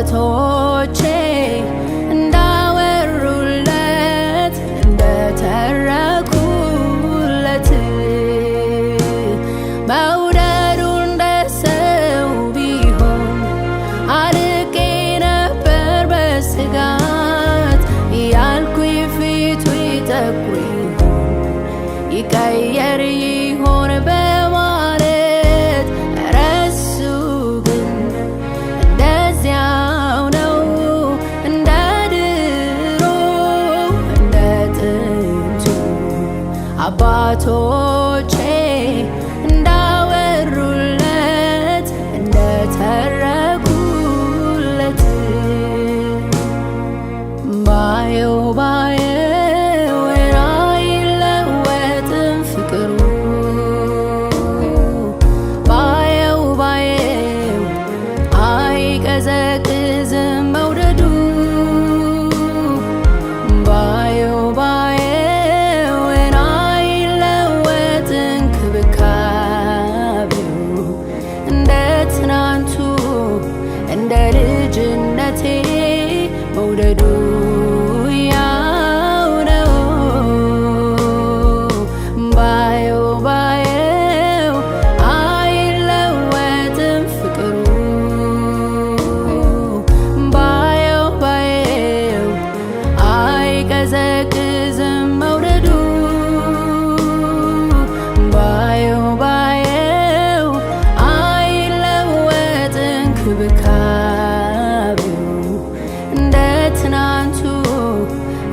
አባቶቼ እንዳወሩለት እንደተረኩለት መውደዱ እንደ ሰው ቢሆን አርቄ ነበር በስጋት ያልኩኝ ፊቱ ይጠቁር ይሆን ይቀየር ይሆን በማለት ረሱ ግን እንደዚያው ነው እንደ ድሮ እንደ ጥንቱ አባቶቼ እንዳወሩለት እንደተረኩለት ባየው አይለወጥም ፍቅሩ ባየው አይቀዘቅዝም መውደዱ ባየው አይለወጥም እንክብካቤው እንደ ትናንቱ እንደ ልጅነቴ መውደዱ ያው ነው ባየው አይለወጥም ፍቅሩ ባየው አይቀዘቅዝም መውደዱ ባየው አይለወጥም እንክብካቤው እንደ ትናንቱ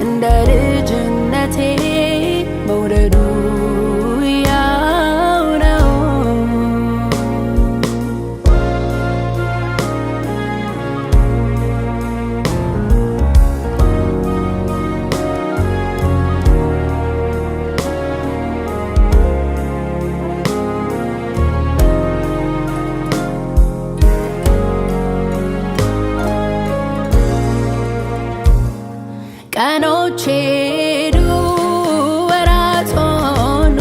እንደ ልጅነቴ መውደዱ ያው ነው። ቀኖች ሄዱ ወራት ሆኑ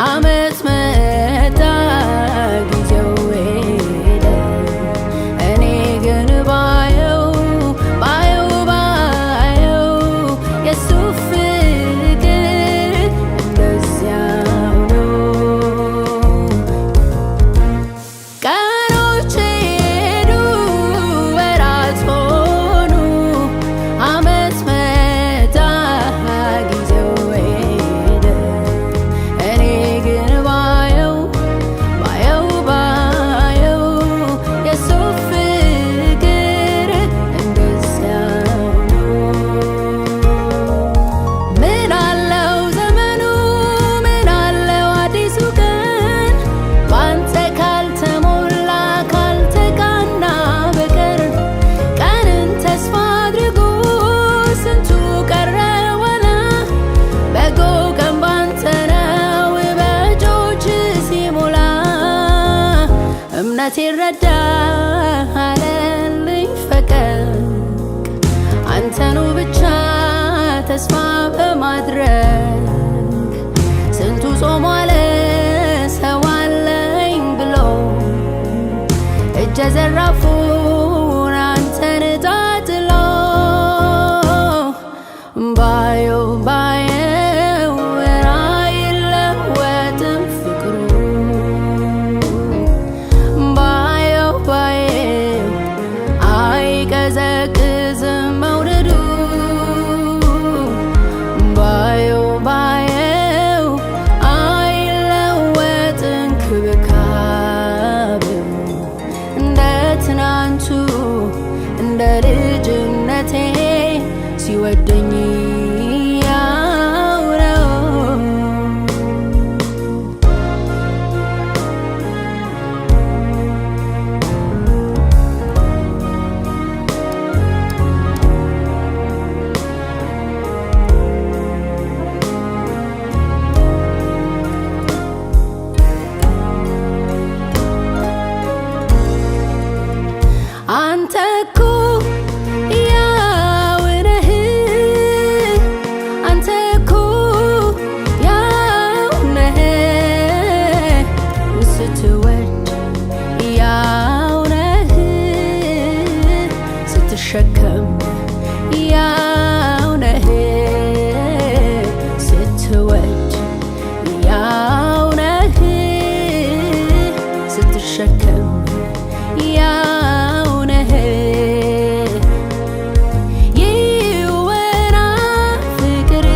ዓመት መጣ ጊዜው ሄደ እኔ ግን ባየው የሱ ፍቅር እንደዚያው ነው። ቀኖች ሄዱ ወራት ሆኑ ዓመት መጣ ጊዜው ሄደ እኔ ግን ባየው የሱ ፍቅር እንደዚያው ነው። ምን አለው ዘመኑ ምን አለው አዲሱ ቀን ባንተ ካልተሞላ ካልተቃና በቀር ቀንን ተስፋ አድርጎ ስንቱ ቀረ ወላ በጎ ቀን ባንተ ነው በእጆች ሲሞላ እምነት ይረዳ አለልኝ ፈቀቅ አንተኑ ብቻ ተስፋ በማድረግ ስንቱ ጾም ዋለ ሰው አለኝ ብሎ እጀ ዘራፉን አንተን ጣጥሎ ባየው አይለወጥም ፍቅሩ ባየው አይቀዘቅዝም መውደዱ ባየው አይለወጥም እንክብካቤው እንደ ትናንቱ ስትሸከም ያው ነህ ስትወድ ያው ነህ ስትሸከም ያው ነህ ይወራ ፍቅር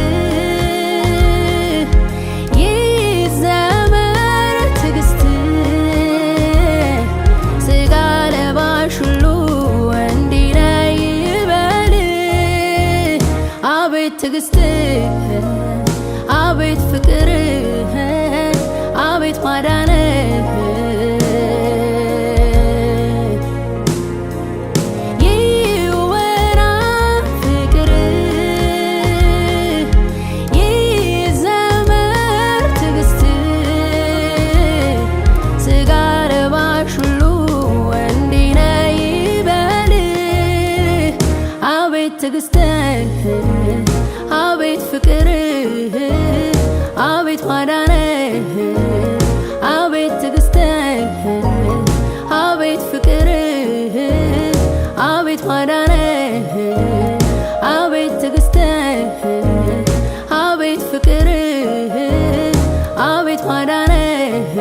ይዘመር ትዕግስት ስጋ ለባሽ ሁሉ እንዲህ ነው ይበል አቤት ትዕግስትህ አቤት ፍቅርህ አቤት ማዳንህ ይወራ ፍቅርህ ይዘመር ትዕግስትህ ስጋ ለባሽ ሁሉ እንዲህ ነው ይበል አቤት ትዕግስትህ አቤት ፍቅርህ አቤት ማዳንህ አቤት ትዕግስትህ አቤት ፍቅርህ አቤት ማዳንህ አቤት ትዕግስትህ አቤት ፍቅርህ አቤት ማዳንህ